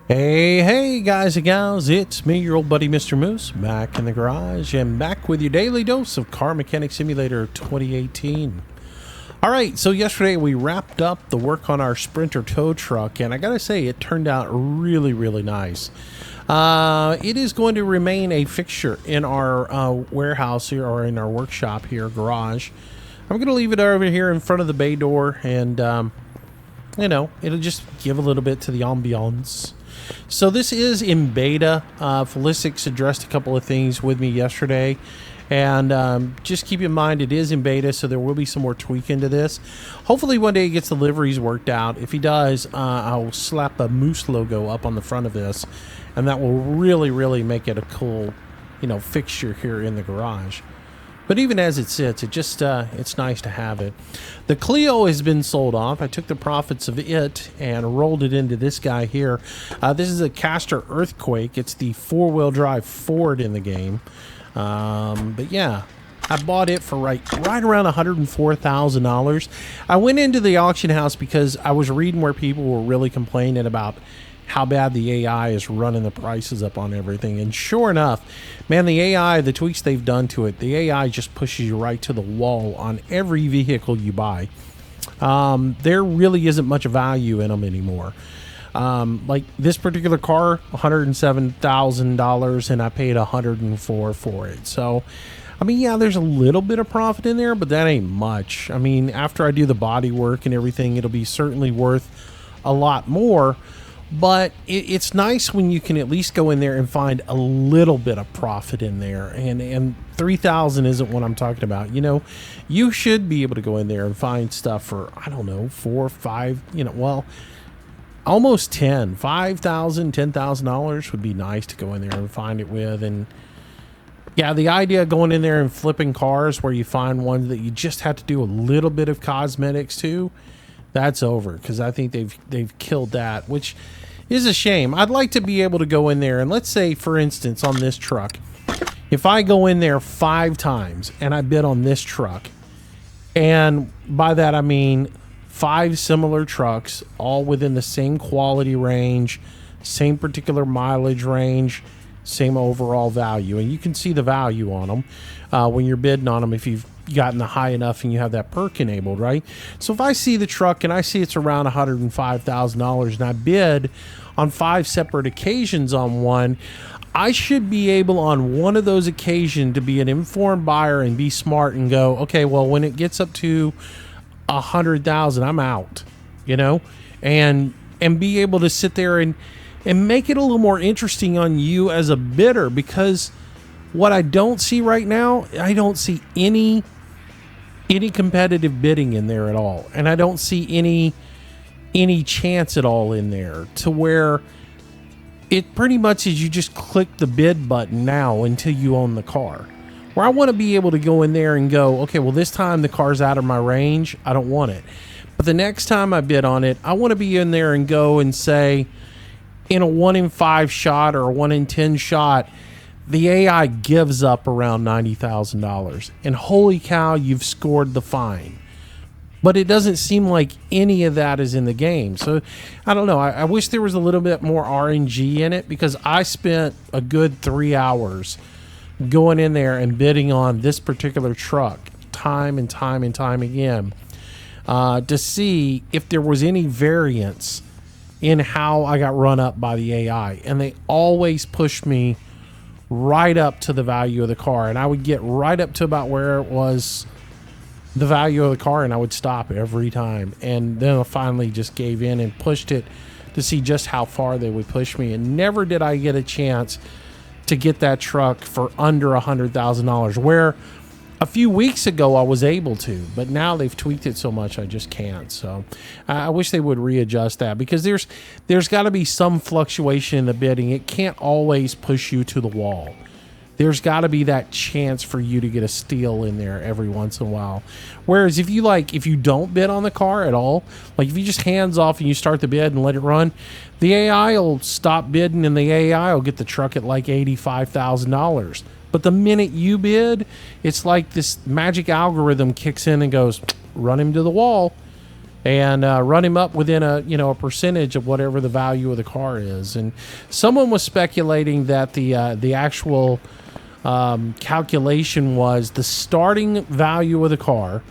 Hey guys and gals, it's me, your old buddy Mistermoose, back in the garage and back with your daily dose of Car Mechanic Simulator 2018. Alright, so yesterday we wrapped up the work on our Sprinter tow truck, and I gotta say, it turned out really nice. It is going to remain a fixture in our warehouse here, or in our workshop here, garage. I'm gonna leave it over here in front of the bay door, and you know, it'll just give a little bit to the ambiance. So this is in beta. Felicix addressed a couple of things with me yesterday, and just keep in mind it is in beta, so there will be some more tweaking to this. Hopefully one day he gets the liveries worked out. If he does, I'll slap a moose logo up on the front of this, and that will really make it a cool, you know, fixture here in the garage. But even as it sits, it just it's nice to have it. The Clio has been sold off. I took the profits of it and rolled it into this guy here. This is a Caster Earthquake. It's the four-wheel drive Ford in the game. But yeah, I bought it for right around $104,000. I went into the auction house because I was reading where people were really complaining about how bad the AI is running the prices up on everything. And sure enough, man, the AI, the tweaks they've done to it, the AI just pushes you right to the wall on every vehicle you buy. There really isn't much value in them anymore. Like this particular car, $107,000, and I paid $104,000 for it. So, I mean, yeah, there's a little bit of profit in there, but that ain't much. I mean, after I do the body work and everything, it'll be certainly worth a lot more. But it's nice when you can at least go in there and find a little bit of profit in there. And 3,000 isn't what I'm talking about. You know, you should be able to go in there and find stuff for, I don't know, 4 or 5, you know, well, almost 10, $5,000, $10,000 would be nice to go in there and find it with. And yeah, the idea of going in there and flipping cars where you find ones that you just have to do a little bit of cosmetics to, that's over, because I think they've killed that, which is a shame. I'd like to be able to go in there and, let's say, for instance, on this truck, if I go in there 5 times and I bid on this truck, and by that I mean 5 similar trucks, all within the same quality range, same particular mileage range, same overall value, and you can see the value on them when you're bidding on them if you've gotten the high enough and you have that perk enabled, right? So if I see the truck and I see it's around $105,000 and I bid on 5 separate occasions on one, I should be able on one of those occasions to be an informed buyer and be smart and go, okay, well, when it gets up to 100,000, I'm out, you know, and be able to sit there and make it a little more interesting on you as a bidder, because what I don't see right now, I don't see any competitive bidding in there at all, and I don't see any chance at all in there to where it pretty much is you just click the bid button now until you own the car. Where I want to be able to go in there and go, okay, well, this time the car's out of my range, I don't want it. But the next time I bid on it, I want to be in there and go and say, in a 1 in 5 shot or a 1 in 10 shot, the AI gives up around $90,000, and holy cow, you've scored the fine. But it doesn't seem like any of that is in the game. So I don't know. I wish there was a little bit more RNG in it, because I spent a good 3 hours going in there and bidding on this particular truck time and time again to see if there was any variance in how I got run up by the AI. And they always pushed me right up to the value of the car, and I would get right up to about where it was the value of the car, and I would stop every time. And then I finally just gave in and pushed it to see just how far they would push me, and never did I get a chance to get that truck for under $100,000, where a few weeks ago I was able to, but now they've tweaked it so much I just can't. So I wish they would readjust that, because there's got to be some fluctuation in the bidding. It can't always push you to the wall. There's got to be that chance for you to get a steal in there every once in a while. Whereas if you don't bid on the car at all, like if you just hands off and you start the bid and let it run, the AI will stop bidding and the AI will get the truck at like $85,000. But the minute you bid, it's like this magic algorithm kicks in and goes, run him to the wall. and run him up within a percentage of whatever the value of the car is. And someone was speculating that the actual calculation was the starting value of the car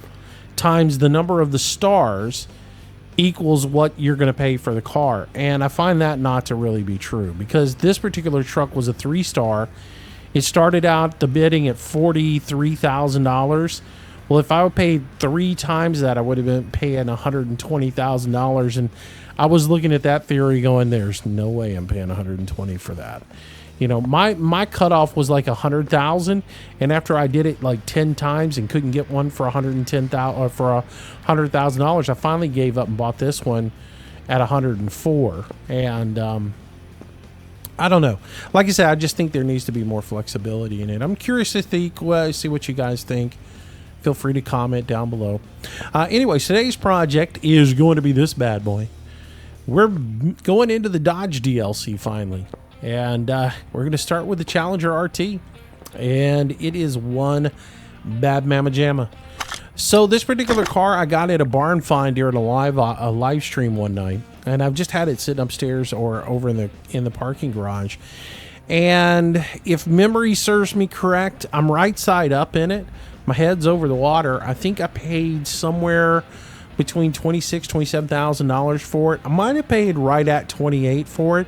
times the number of the stars equals what you're going to pay for the car. And I find that not to really be true, because this particular truck was a 3-star. It started out the bidding at $43,000. Well, if I would pay 3 times that, I would have been paying $120,000. And I was looking at that theory going, there's no way I'm paying $120 for that. You know, my cutoff was like $100,000, and after I did it like 10 times and couldn't get one for $110,000 or for $100,000, I finally gave up and bought this one at $104,000. And I don't know. Like I said, I just think there needs to be more flexibility in it. I'm curious to see what you guys think. Feel free to comment down below. Anyways, today's project is going to be this bad boy. We're going into the Dodge DLC finally. And we're going to start with the Challenger RT. And it is one bad mamma jamma. So this particular car I got at a barn find during a live stream one night. And I've just had it sitting upstairs or over in the parking garage. And if memory serves me correct, I'm right side up in it. My head's over the water. I think I paid somewhere between $26,000, $27,000 for it. I might have paid right at $28,000 for it.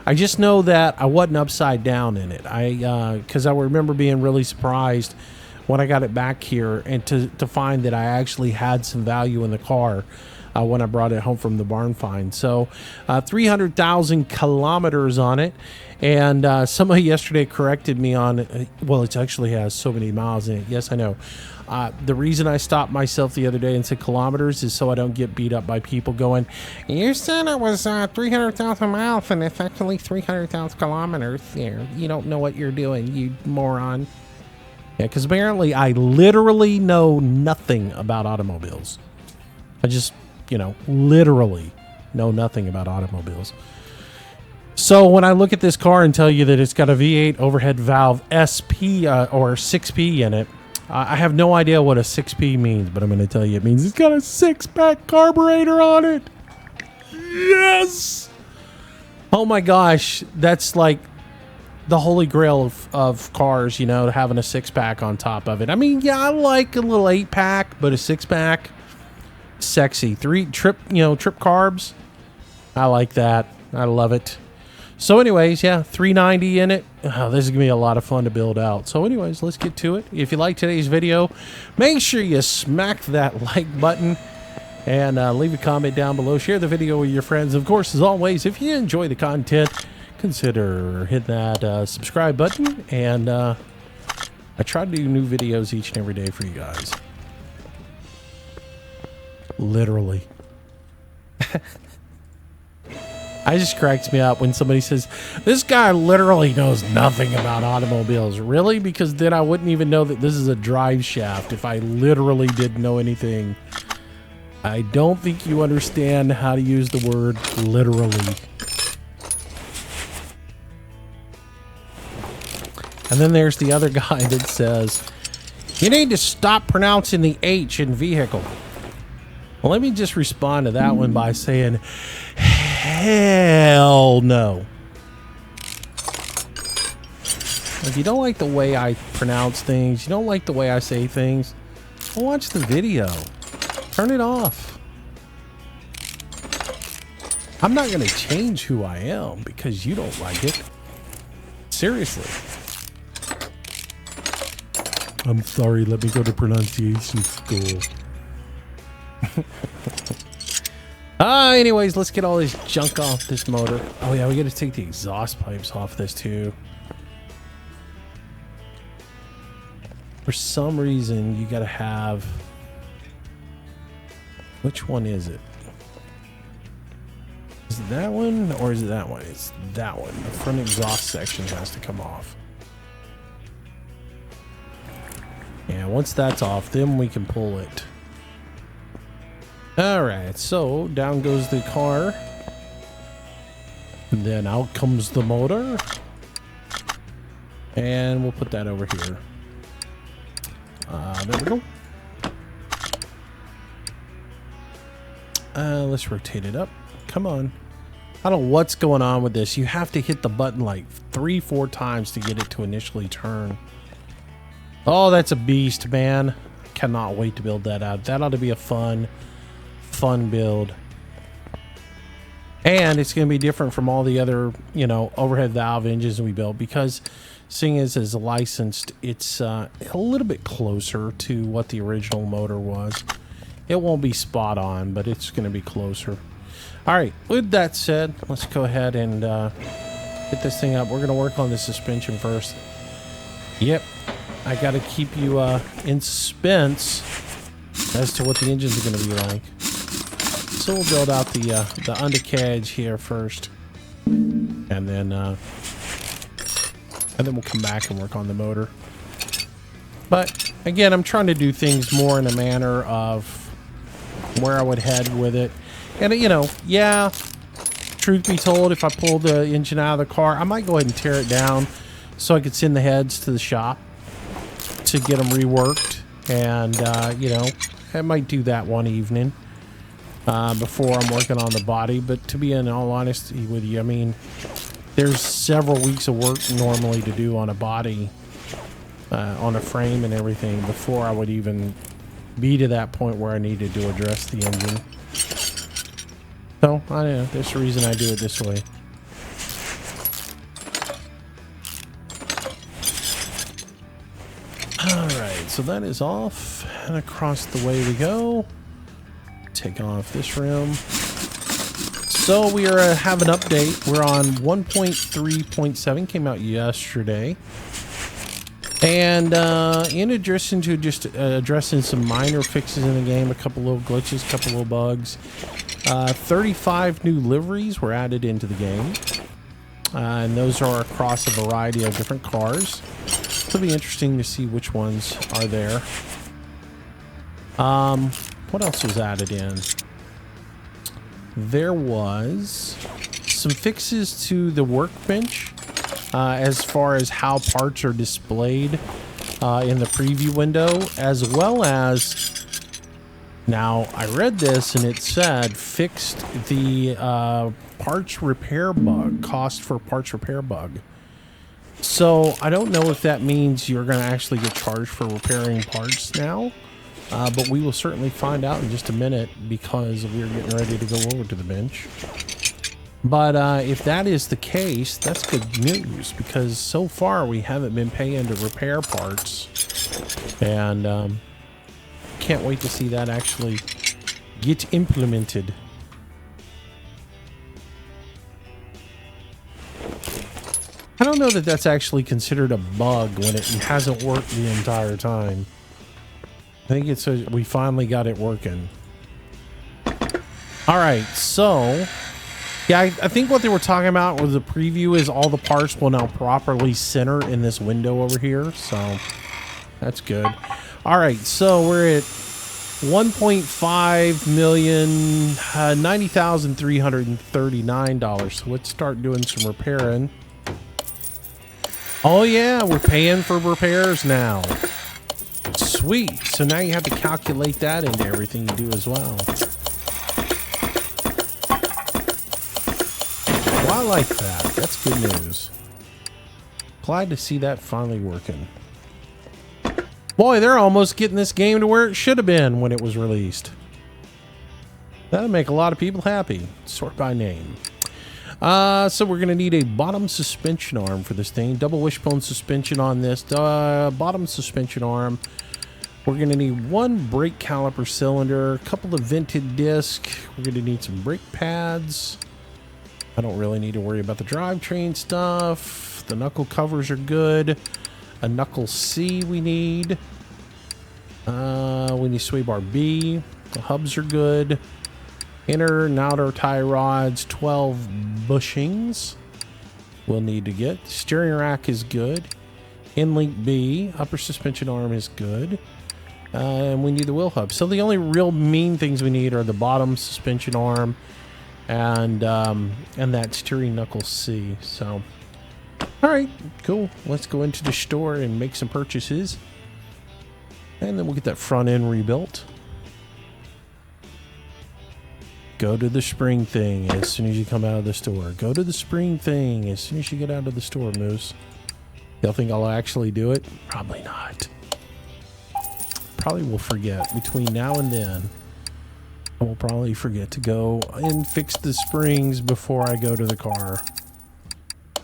I just know that I wasn't upside down in it. Because I remember being really surprised when I got it back here and to find that I actually had some value in the car when I brought it home from the barn find. So 300,000 kilometers on it. And somebody yesterday corrected me on, well, it actually has so many miles in it. Yes, I know. The reason I stopped myself the other day and said kilometers is so I don't get beat up by people going, you said it was 300,000 miles and it's actually 300,000 kilometers. There, you don't know what you're doing, you moron. Yeah, because apparently I literally know nothing about automobiles. I just, literally know nothing about automobiles. So when I look at this car and tell you that it's got a V8 overhead valve SP or 6P in it, I have no idea what a 6P means, but I'm going to tell you it means it's got a 6-pack carburetor on it. Yes! Oh my gosh, that's like the holy grail of cars, having a 6-pack on top of it. I mean, yeah, I like a little 8-pack, but a 6-pack, sexy. 3 trip carbs. I like that. I love it. So anyways, yeah, 390 in it. Oh, this is going to be a lot of fun to build out. So anyways, let's get to it. If you like today's video, make sure you smack that like button and leave a comment down below. Share the video with your friends. Of course, as always, if you enjoy the content, consider hitting that subscribe button. And I try to do new videos each and every day for you guys. Literally. I just cracks me up when somebody says, this guy literally knows nothing about automobiles. Really? Because then I wouldn't even know that this is a drive shaft if I literally didn't know anything. I don't think you understand how to use the word literally. And then there's the other guy that says, you need to stop pronouncing the H in vehicle. Well, let me just respond to that one by saying, hell no. If you don't like the way I pronounce things, you don't like the way I say things, well, watch the video. Turn it off. I'm not going to change who I am because you don't like it. Seriously. I'm sorry, let me go to pronunciation school. Anyways, let's get all this junk off this motor. Oh yeah, we got to take the exhaust pipes off this too. For some reason, you got to have... Which one is it? Is it that one or is it that one? It's that one. The front exhaust section has to come off. Yeah, once that's off, then we can pull it. Alright, so down goes the car. And then out comes the motor. And we'll put that over here. There we go. Let's rotate it up. Come on. I don't know what's going on with this. You have to hit the button like 3-4 times to get it to initially turn. Oh, that's a beast, man. Cannot wait to build that out. That ought to be a fun build. And it's going to be different from all the other, you know, overhead valve engines we built, because seeing as licensed, it's a little bit closer to what the original motor was. It won't be spot on, but it's going to be closer. All right, with that said, let's go ahead and get this thing up. We're going to work on the suspension first. Yep, I got to keep you in suspense as to what the engines are going to be like. So we'll build out the undercarriage here first, and then we'll come back and work on the motor. But again, I'm trying to do things more in a manner of where I would head with it. And you know, yeah, truth be told, if I pull the engine out of the car, I might go ahead and tear it down so I could send the heads to the shop to get them reworked. And you know, I might do that one evening before I'm working on the body. But to be in all honesty with you, I mean, there's several weeks of work normally to do on a body, on a frame and everything, before I would even be to that point where I needed to address the engine. So, I don't know, there's a reason I do it this way. Alright, so that is off, and across the way we go. Take off this rim. So we are have an update. We're on 1.3.7, came out yesterday. And in addition to just addressing some minor fixes in the game, a couple little glitches, a couple little bugs, 35 new liveries were added into the game. And those are across a variety of different cars. It'll be interesting to see which ones are there. What else was added in? There was some fixes to the workbench as far as how parts are displayed in the preview window, as well as, now I read this and it said fixed the parts repair bug, cost for parts repair bug. So I don't know if that means you're going to actually get charged for repairing parts now. But we will certainly find out in just a minute, because we're getting ready to go over to the bench. But if that is the case, that's good news, because so far we haven't been paying to repair parts. And can't wait to see that actually get implemented. I don't know that that's actually considered a bug when it hasn't worked the entire time. I think it's we finally got it working. All right, so yeah, I think what they were talking about with the preview is all the parts will now properly center in this window over here, so that's good. All right, so we're at 1.5 million, $90,339. So let's start doing some repairing. Oh yeah, we're paying for repairs now. Sweet. So now you have to calculate that into everything you do as well. Well, I like that. That's good news. Glad to see that finally working. Boy, they're almost getting this game to where it should have been when it was released. That'll make a lot of people happy. Sort by name. So we're going to need a bottom suspension arm for this thing. Double wishbone suspension on this. Bottom suspension arm. We're going to need one brake caliper cylinder, a couple of vented discs. We're going to need some brake pads. I don't really need to worry about the drivetrain stuff. The knuckle covers are good. A knuckle C we need. We need sway bar B. The hubs are good. Inner and outer tie rods, 12 bushings. We'll need to get. Steering rack is good. End-link B. Upper suspension arm is good. And we need the wheel hub. So the only real mean things we need are the bottom suspension arm and that steering knuckle C. So, all right, cool. Let's go into the store and make some purchases, and then we'll get that front end rebuilt. Go to the spring thing as soon as you come out of the store. Go to the spring thing as soon as you get out of the store, Moose. Y'all think I'll actually do it? Probably not. Probably will forget. Between now and then, I will probably forget to go and fix the springs before I go to the car.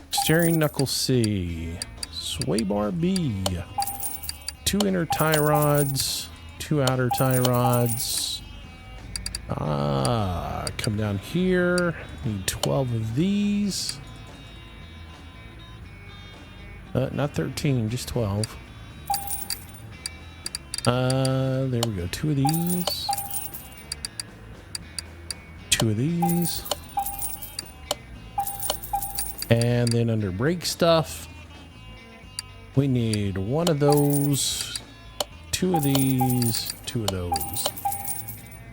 Steering knuckle C. Sway bar B. 2 inner tie rods. 2 outer tie rods. Come down here. Need 12 of these. Not 13, just 12. There we go. 2 of these. 2 of these. And then under brake stuff, we need 1 of those, 2 of these, 2 of those.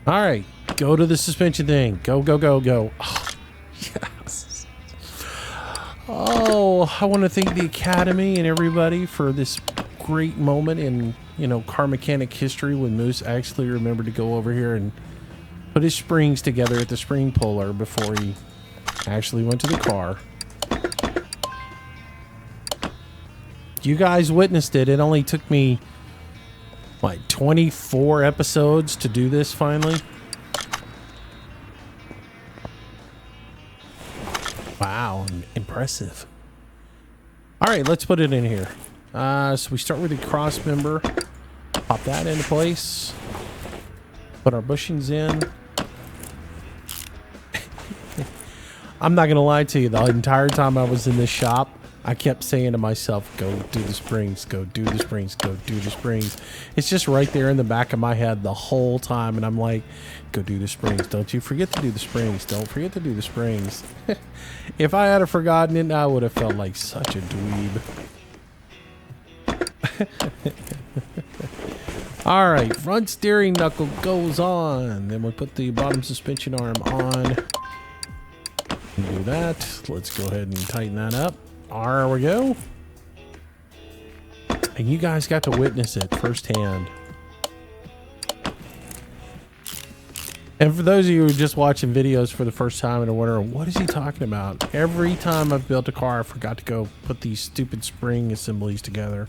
All right, go to the suspension thing. Go, go, go, go. Oh, yes. Oh, I want to thank the Academy and everybody for this great moment in, you know, car mechanic history when Moose actually remembered to go over here and put his springs together at the spring puller before he actually went to the car. You guys witnessed it. It only took me like 24 episodes to do this finally. Wow, impressive. All right, let's put it in here. So we start with the cross member. Pop that into place. Put our bushings in. I'm not going to lie to you. The entire time I was in this shop, I kept saying to myself, go do the springs, go do the springs, go do the springs. It's just right there in the back of my head the whole time. And I'm like, go do the springs. Don't you forget to do the springs. Don't forget to do the springs. If I had forgotten it, I would have felt like such a dweeb. All right, front steering knuckle goes on. Then we put the bottom suspension arm on. Do that. Let's go ahead and tighten that up. There we go. And you guys got to witness it firsthand. And for those of you who are just watching videos for the first time and are wondering, what is he talking about? Every time I've built a car, I forgot to go put these stupid spring assemblies together.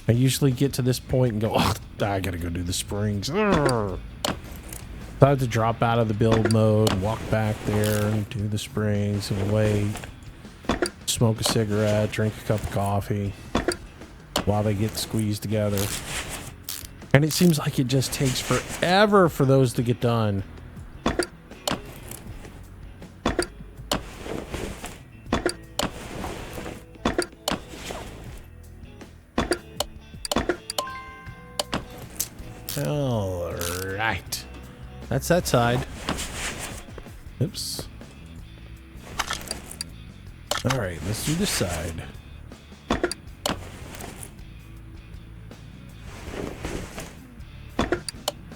I usually get to this point and go, oh, I gotta go do the springs. Urgh. So I have to drop out of the build mode and walk back there and do the springs and wait, smoke a cigarette, drink a cup of coffee while they get squeezed together. And it seems like it just takes forever for those to get done. All right. That's that side. Oops. All right, let's do this side.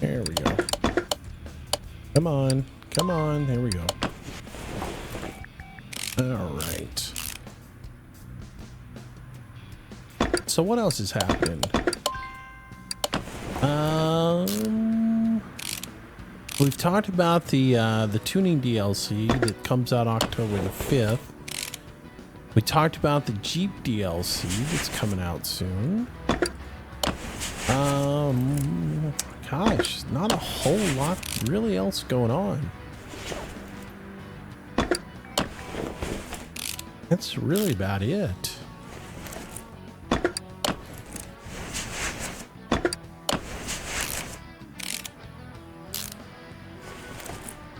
There we go. Come on. Come on. There we go. All right. So what else is happening? We've talked about the tuning DLC that comes out October the 5th. We talked about the Jeep DLC that's coming out soon. Gosh, not a whole lot really else going on. That's really about it.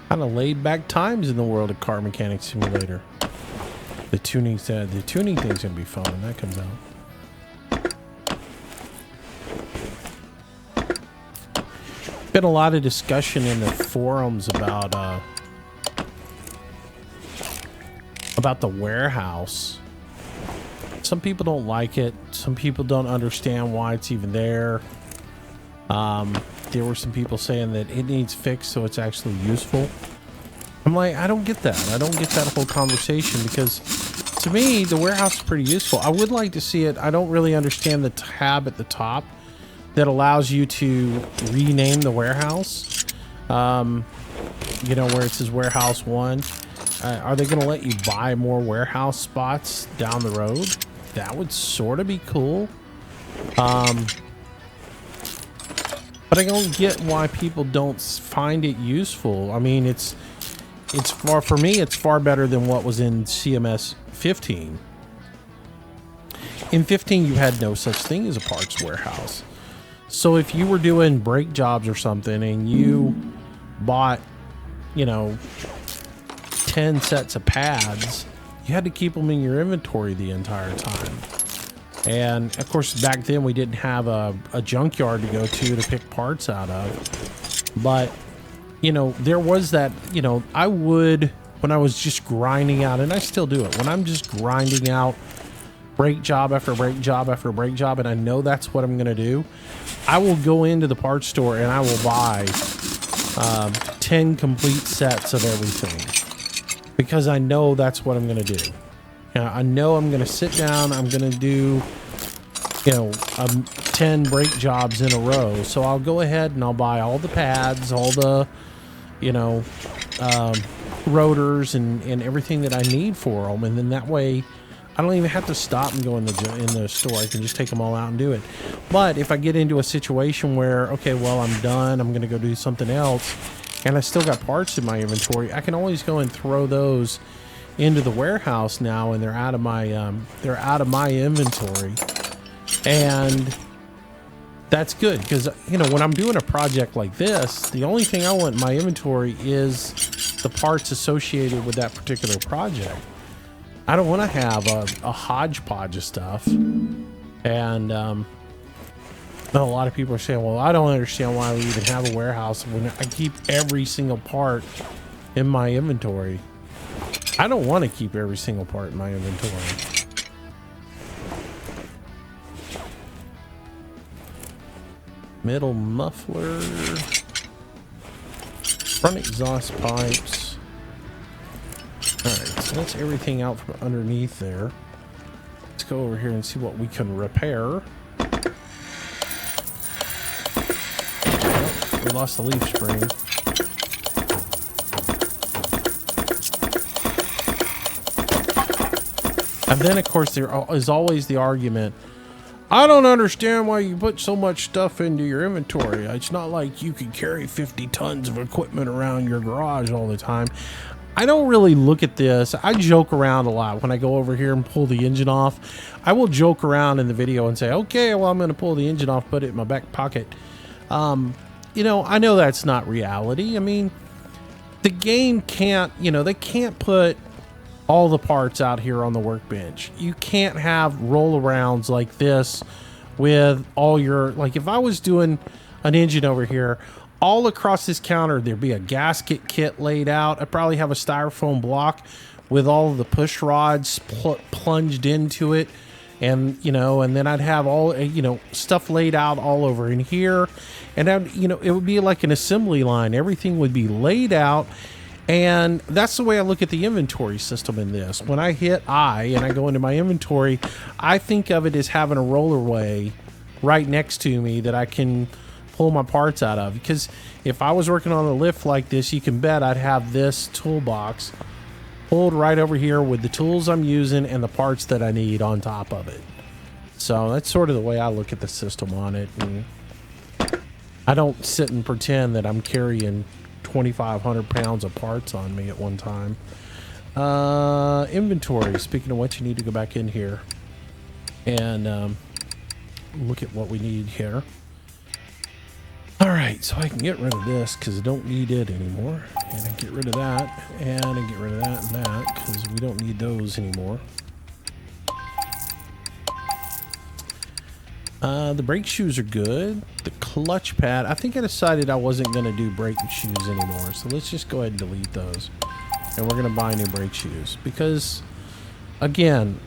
Kind of laid back times in the world of Car Mechanic Simulator. The tuning thing's gonna be fun when that comes out. Been a lot of discussion in the forums about the warehouse. Some people don't like it. Some people don't understand why it's even there. There were some people saying that it needs fixed so it's actually useful. I'm like, I don't get that. I don't get that whole conversation because to me, the warehouse is pretty useful. I would like to see it. I don't really understand the tab at the top that allows you to rename the warehouse. You know, where it says warehouse 1. Are they going to let you buy more warehouse spots down the road? That would sort of be cool. But I don't get why people don't find it useful. I mean, it's far, for me, it's far better than what was in CMS 15. In 15, you had no such thing as a parts warehouse. So if you were doing brake jobs or something and you bought, you know, 10 sets of pads, you had to keep them in your inventory the entire time. And of course, back then we didn't have a junkyard to go to pick parts out of. But, you know, there was that, you know, I would, when I was just grinding out, and I still do it, when I'm just grinding out brake job after brake job after brake job, and I know that's what I'm going to do, I will go into the parts store and I will buy 10 complete sets of everything, because I know that's what I'm going to do. I know I'm going to sit down, I'm going to do, you know, 10 brake jobs in a row. So I'll go ahead and I'll buy all the pads, all the, you know, rotors and everything that I need for them. And then that way I don't even have to stop and go in the store. I can just take them all out and do it. But if I get into a situation where, okay, well, I'm done, I'm going to go do something else, and I still got parts in my inventory, I can always go and throw those into the warehouse now, and they're out of my inventory. And that's good, because, you know, when I'm doing a project like this, the only thing I want in my inventory is the parts associated with that particular project. I don't want to have a hodgepodge of stuff. And a lot of people are saying, well, I don't understand why we even have a warehouse when I keep every single part in my inventory. I don't want to keep every single part in my inventory. Middle muffler, front exhaust pipes. All right, so that's everything out from underneath there. Let's go over here and see what we can repair. Oh, we lost the leaf spring. And then, of course, there is always the argument, I don't understand why you put so much stuff into your inventory. It's not like you can carry 50 tons of equipment around your garage all the time. I don't really look at this. I joke around a lot when I go over here and pull the engine off. I will joke around in the video and say, okay, well, I'm going to pull the engine off, put it in my back pocket. You know, I know that's not reality. I mean, the game can't, you know, they can't put all the parts out here on the workbench. You can't have roll-arounds like this with all your, like if I was doing an engine over here, all across this counter, there'd be a gasket kit laid out. I'd probably have a styrofoam block with all of the push rods plunged into it. And, you know, and then I'd have all, you know, stuff laid out all over in here. And, you know, it would be like an assembly line. Everything would be laid out. And that's the way I look at the inventory system in this. When I hit I and I go into my inventory, I think of it as having a rollerway right next to me that I can pull my parts out of. Because if I was working on a lift like this, you can bet I'd have this toolbox pulled right over here with the tools I'm using and the parts that I need on top of it. So that's sort of the way I look at the system on it. And I don't sit and pretend that I'm carrying 2,500 pounds of parts on me at one time. Inventory. Speaking of which, you need to go back in here and look at what we need here. All right, so I can get rid of this because I don't need it anymore. And I get rid of that, and I get rid of that and that because we don't need those anymore. The brake shoes are good. The clutch pad, I think I decided I wasn't going to do brake shoes anymore. So let's just go ahead and delete those. And we're going to buy new brake shoes. Because, again,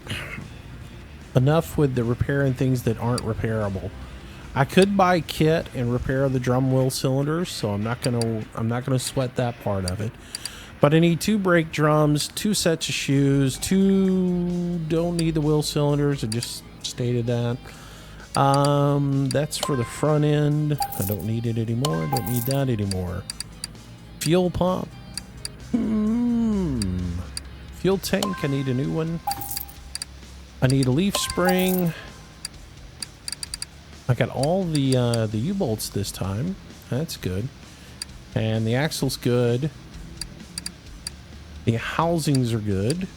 enough with the repairing things that aren't repairable. I could buy kit and repair the drum wheel cylinders, so I'm not gonna sweat that part of it. But I need 2 brake drums, 2 sets of shoes, 2 don't need the wheel cylinders. I just stated that. That's for the front end. I don't need it anymore. I don't need that anymore. Fuel pump. Fuel tank. I need a new one. I need a leaf spring. I got all the U-bolts this time. That's good. And the axle's good. The housings are good.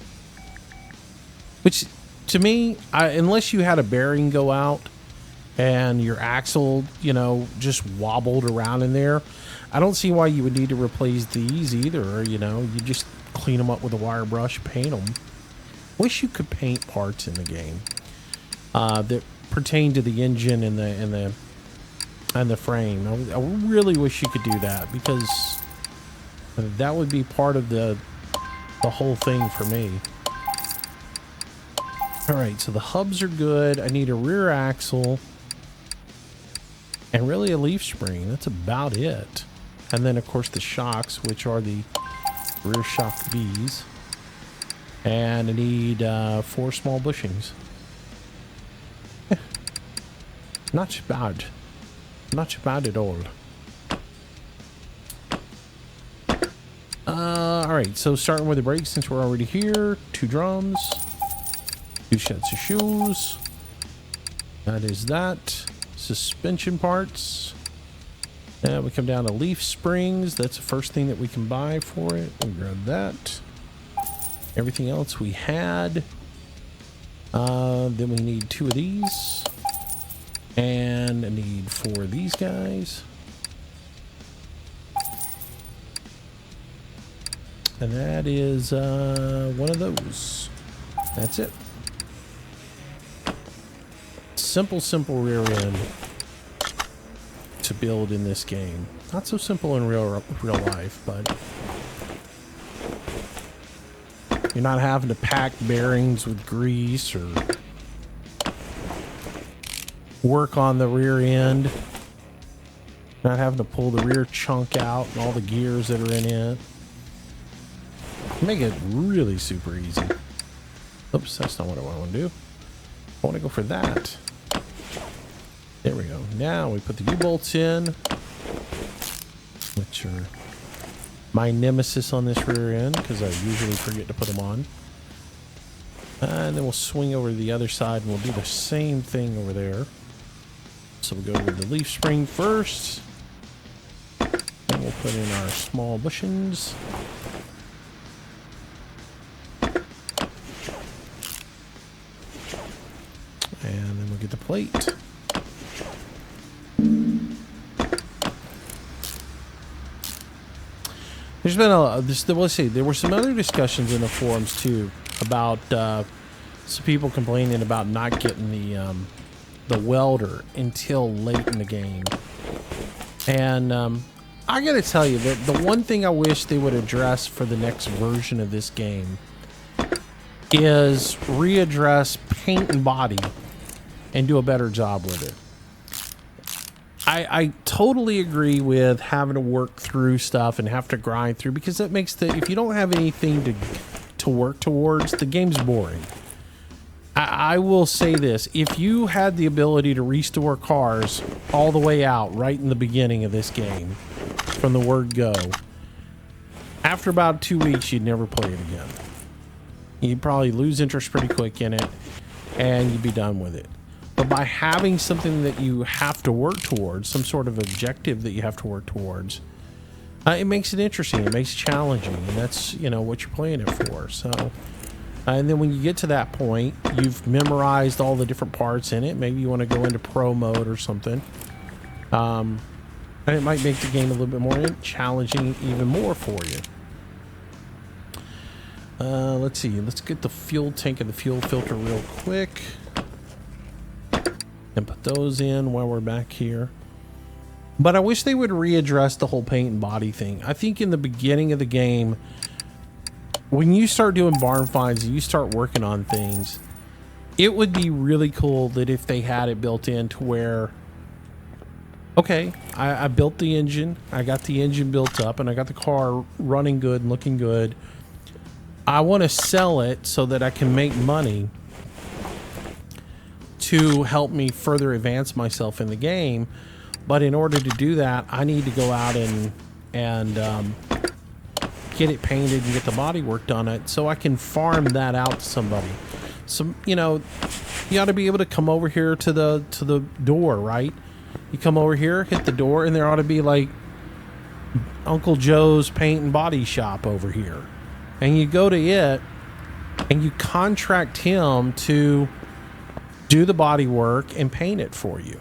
Which, to me, unless you had a bearing go out and your axle, you know, just wobbled around in there, I don't see why you would need to replace these either. You know, you just clean them up with a wire brush, paint them. Wish you could paint parts in the game that pertain to the engine and the frame. I really wish you could do that, because that would be part of the whole thing for me. All right, so the hubs are good. I need a rear axle and really a leaf spring. That's about it. And then, of course, the shocks, which are the rear shock Bs. And I need 4 small bushings. Not too bad. Not too bad at all. All right, so starting with the brakes, since we're already here. 2 drums. 2 sets of shoes. That is that. Suspension parts. We come down to leaf springs. That's the first thing that we can buy for it. We grab that. Everything else we had. Then we need 2 of these. And I need 4 of these guys. And that is one of those. That's it. Simple rear end to build in this game. Not so simple in real life, but you're not having to pack bearings with grease or work on the rear end. Not having to pull the rear chunk out and all the gears that are in it. Make it really super easy. Oops, that's not what I want to do. I want to go for that. There we go. Now we put the U-bolts in, which are my nemesis on this rear end, because I usually forget to put them on. And then we'll swing over to the other side and we'll do the same thing over there. So we'll go with the leaf spring first. And we'll put in our small bushings. And then we'll get the plate. There's been let's see, there were some other discussions in the forums too about some people complaining about not getting the welder until late in the game. And I gotta tell you that the one thing I wish they would address for the next version of this game is readdress paint and body and do a better job with it. I totally agree with having to work through stuff and have to grind through, because that makes if you don't have anything to work towards, the game's boring. I will say this: if you had the ability to restore cars all the way out right in the beginning of this game, from the word go, after about 2 weeks, you'd never play it again. You'd probably lose interest pretty quick in it, and you'd be done with it. But by having something that you have to work towards, some sort of objective that you have to work towards, it makes it interesting. It makes it challenging, and that's, you know, what you're playing it for. So, and then when you get to that point, you've memorized all the different parts in it. Maybe you want to go into pro mode or something, and it might make the game a little bit more challenging, even more for you. Let's see. Let's get the fuel tank and the fuel filter real quick. And put those in while we're back here. But I wish they would readdress the whole paint and body thing. I think in the beginning of the game, when you start doing barn finds and you start working on things, it would be really cool that if they had it built in to where, okay, I built the engine, I got the engine built up, and I got the car running good and looking good. I want to sell it so that I can make money to help me further advance myself in the game. But in order to do that, I need to go out and get it painted and get the body work done it, so I can farm that out to somebody. So, you know, you ought to be able to come over here to the door, right? You come over here, hit the door, and there ought to be like Uncle Joe's paint and body shop over here. And you go to it and you contract him to do the body work and paint it for you.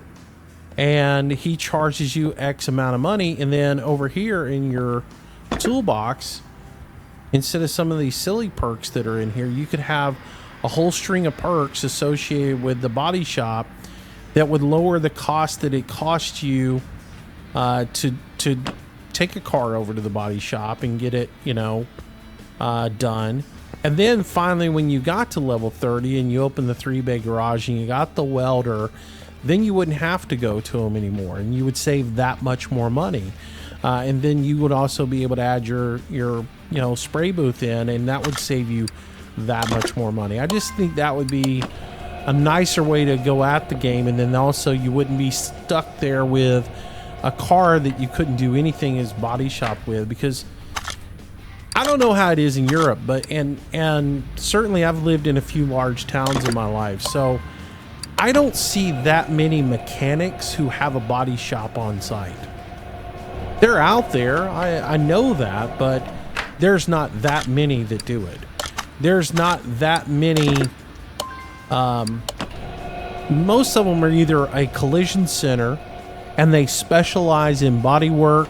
And he charges you X amount of money. And then over here in your toolbox, instead of some of these silly perks that are in here, you could have a whole string of perks associated with the body shop that would lower the cost that it costs you to take a car over to the body shop and get it, you know, done. And then finally, when you got to level 30 and you open the 3-bay garage and you got the welder, then you wouldn't have to go to them anymore, and you would save that much more money. And then you would also be able to add your you know, spray booth in, and that would save you that much more money. I just think that would be a nicer way to go at the game, and then also you wouldn't be stuck there with a car that you couldn't do anything as body shop with, because I don't know how it is in Europe, but and certainly I've lived in a few large towns in my life, so I don't see that many mechanics who have a body shop on site. They're out there, I know that, but there's not that many that do it. There's not that many. Most of them are either a collision center and they specialize in body work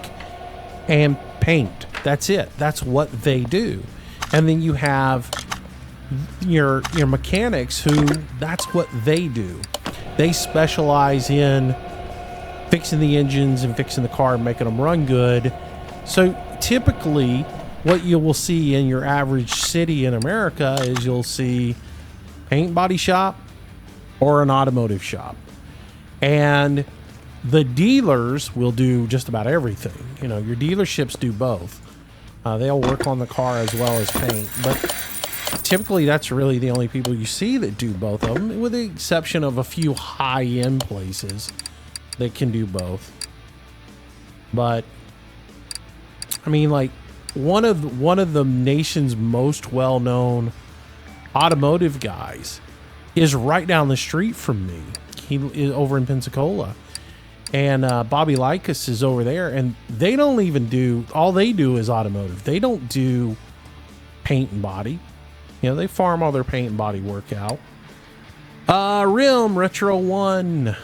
and paint. That's it. That's what they do. And then you have your mechanics who, that's what they do. They specialize in fixing the engines and fixing the car and making them run good. So typically what you will see in your average city in America is you'll see paint body shop or an automotive shop. And the dealers will do just about everything. You know, your dealerships do both. They'll work on the car as well as paint, but typically that's really the only people you see that do both of them, with the exception of a few high-end places that can do both. But I mean, like, one of the nation's most well-known automotive guys is right down the street from me. He is over in Pensacola, and Bobby Likas is over there, and they don't even do, all they do is automotive. They don't do paint and body. You know, they farm all their paint and body work out. Rim Retro 1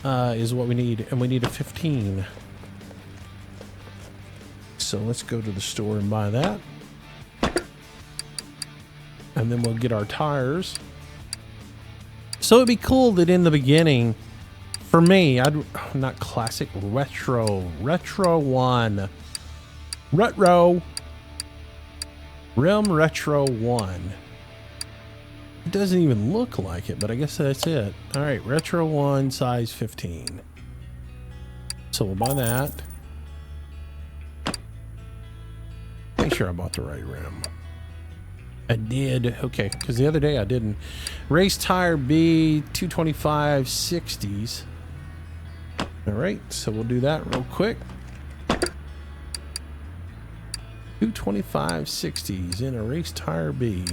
is what we need, and we need a 15. So let's go to the store and buy that. And then we'll get our tires. So it'd be cool that in the beginning, for me, not classic, retro 1. Rim Retro 1. It doesn't even look like it, but I guess that's it. All right, Retro 1, size 15. So we'll buy that. Make sure I bought the right rim. I did. Okay, because the other day I didn't. Race tire B, 225 60s. All right, so we'll do that real quick. 225 60s in a race tire B.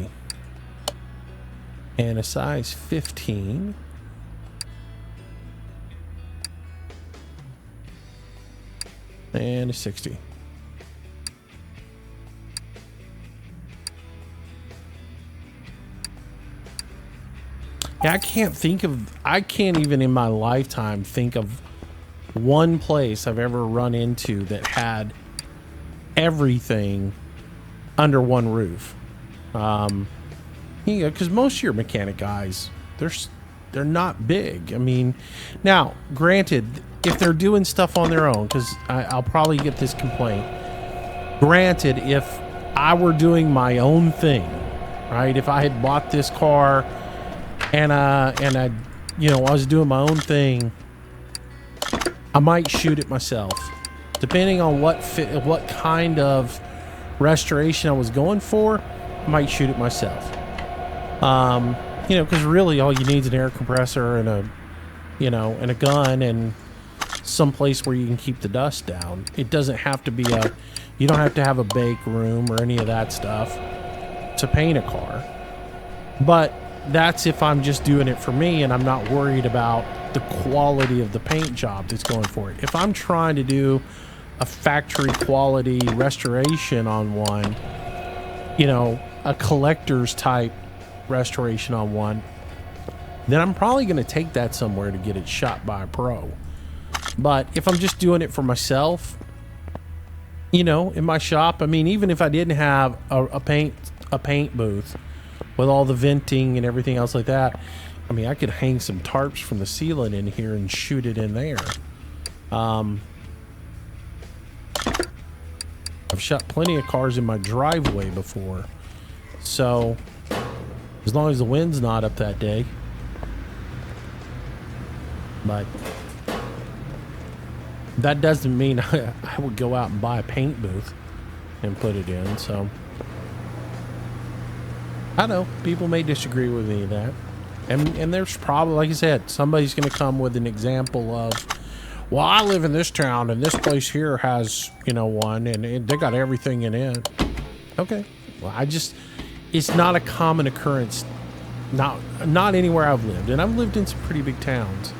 And a size 15. And a 60. Yeah, I can't even in my lifetime think of one place I've ever run into that had everything under one roof. You know, because most of your mechanic guys, they're not big. I mean, now, granted, if they're doing stuff on their own, because I'll probably get this complaint. Granted, if I were doing my own thing, right? If I had bought this car and I, you know, I was doing my own thing, I might shoot it myself, depending on what kind of restoration I was going for. I might shoot it myself. You know, because really all you need is an air compressor and a gun and some place where you can keep the dust down. It doesn't have to be a You don't have to have a bake room or any of that stuff to paint a car. But that's if I'm just doing it for me and I'm not worried about the quality of the paint job that's going for it. If I'm trying to do a factory quality restoration on one, you know, a collector's type restoration on one, then I'm probably going to take that somewhere to get it shot by a pro. But if I'm just doing it for myself, you know, in my shop, I mean, even if I didn't have a paint booth with all the venting and everything else like that, I mean, I could hang some tarps from the ceiling in here and shoot it in there. I've shot plenty of cars in my driveway before, so as long as the wind's not up that day. But that doesn't mean I would go out and buy a paint booth and put it in. So I know people may disagree with me that, and there's probably, like I said, somebody's going to come with an example of, well, I live in this town and this place here has, you know, one, and they got everything in it. Okay, well, it's not a common occurrence, not anywhere I've lived, and I've lived in some pretty big towns.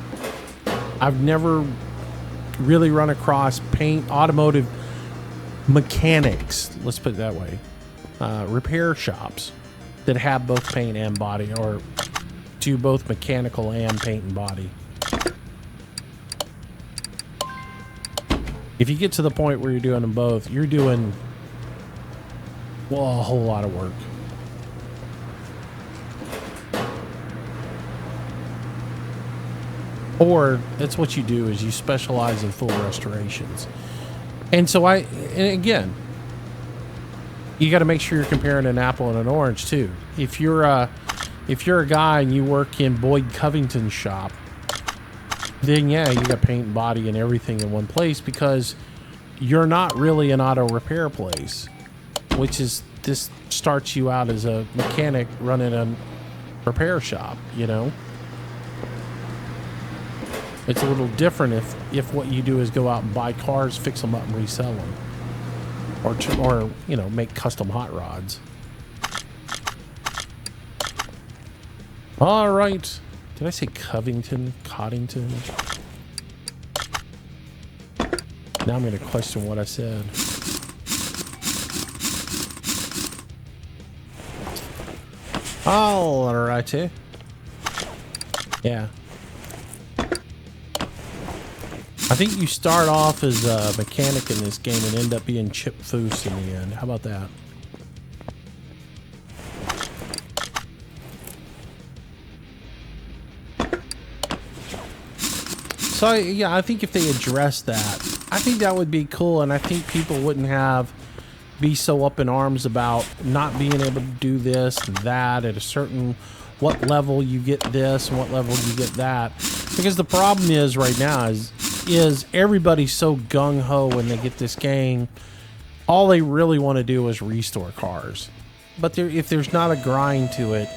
I've never really run across automotive mechanics, let's put it that way, repair shops that have both paint and body, or do both mechanical and paint and body. If you get to the point where you're doing them both, you're doing, well, a whole lot of work. Or that's what you do, is you specialize in full restorations. And so and again, you got to make sure you're comparing an apple and an orange too. If you're a guy and you work in Boyd Covington's shop, then yeah, you got paint and body and everything in one place, because you're not really an auto repair place, this starts you out as a mechanic running a repair shop, you know. It's a little different if what you do is go out and buy cars, fix them up, and resell them, or you know, make custom hot rods. All right, did I say Covington? Coddington? Now I'm going to question what I said. All righty. Yeah. I think you start off as a mechanic in this game and end up being Chip Foose in the end. How about that? So yeah, I think if they address that, I think that would be cool, and I think people wouldn't be so up in arms about not being able to do this and that at a certain, what level you get this and what level you get that. Because the problem is right now is everybody's so gung-ho when they get this game. All they really want to do is restore cars. But if there's not a grind to it,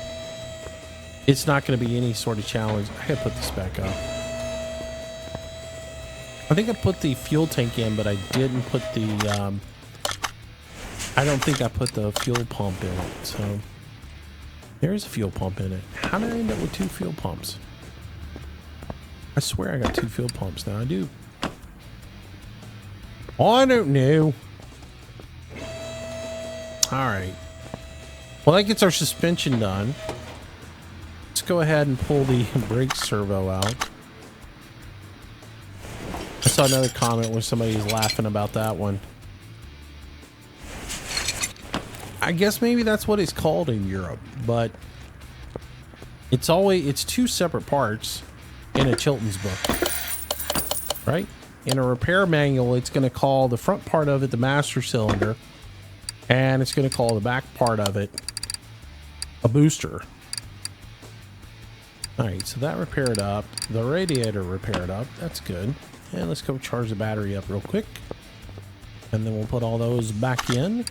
it's not going to be any sort of challenge. I gotta put this back up. I think I put the fuel tank in, but I didn't put the I don't think I put the fuel pump in it. So there's a fuel pump in it. How did I end up with 2 fuel pumps? I swear I got 2 fuel pumps now. I do. I don't know. All right. Well, that gets our suspension done. Let's go ahead and pull the brake servo out. I saw another comment where somebody's laughing about that one. I guess maybe that's what it's called in Europe, but it's 2 separate parts in a Chilton's book, right? In a repair manual, it's going to call the front part of it the master cylinder, and it's going to call the back part of it a booster. All right, so that repaired up. The radiator repaired up. That's good. And let's go charge the battery up real quick, and then we'll put all those back in,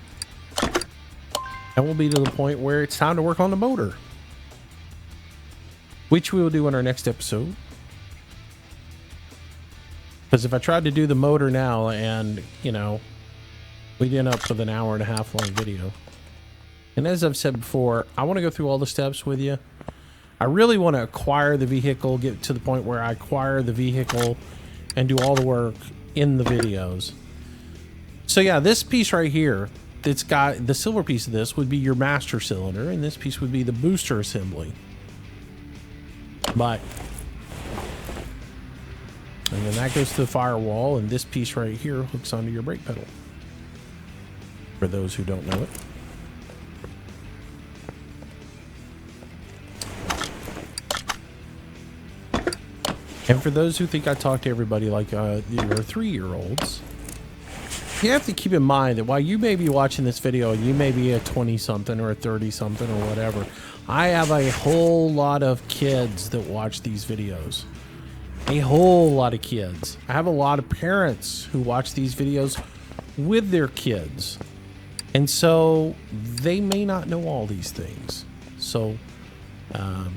and we'll be to the point where it's time to work on the motor, which we will do in our next episode. Because if I tried to do the motor now and, you know, we'd end up with an hour and a half long video. And as I've said before, I want to go through all the steps with you. I really want to acquire the vehicle, get to the point where I acquire the vehicle and do all the work in the videos. So yeah, this piece right here, it's got the silver piece of this would be your master cylinder, and this piece would be the booster assembly. But and then that goes to the firewall, and this piece right here hooks onto your brake pedal. For those who don't know it. And for those who think I talk to everybody like your 3-year-olds, you have to keep in mind that while you may be watching this video and you may be a 20-something or a 30-something or whatever, I have a whole lot of kids that watch these videos. A whole lot of kids. I have a lot of parents who watch these videos with their kids. And so they may not know all these things. So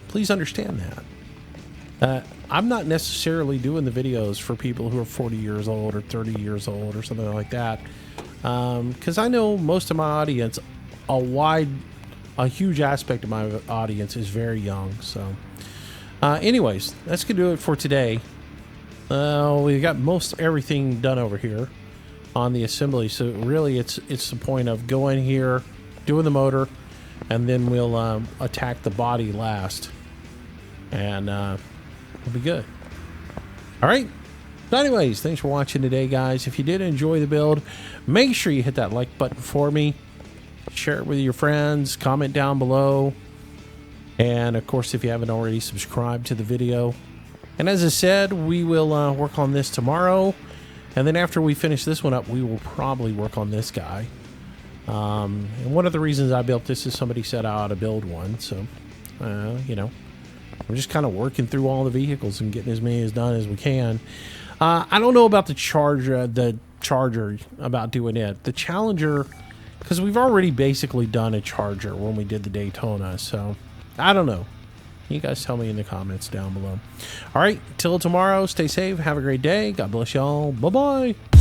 please understand that. I'm not necessarily doing the videos for people who are 40 years old or 30 years old or something like that. Because I know most of my audience, a huge aspect of my audience is very young. So anyways, that's going to do it for today. We got most everything done over here on the assembly. So really it's the point of going here, doing the motor, and then we'll attack the body last. And we'll be good. All right. So anyways, thanks for watching today, guys. If you did enjoy the build, make sure you hit that like button for me. Share it with your friends. Comment down below. And of course, if you haven't already, subscribe to the video. And as I said, we will work on this tomorrow. And then after we finish this one up, we will probably work on this guy. And one of the reasons I built this is somebody said I ought to build one. So, you know, we're just kind of working through all the vehicles and getting as many as done as we can. I don't know about the Charger, about doing it. The Challenger, because we've already basically done a Charger when we did the Daytona. So, I don't know. You guys tell me in the comments down below. All right, till tomorrow, stay safe. Have a great day. God bless y'all. Bye-bye.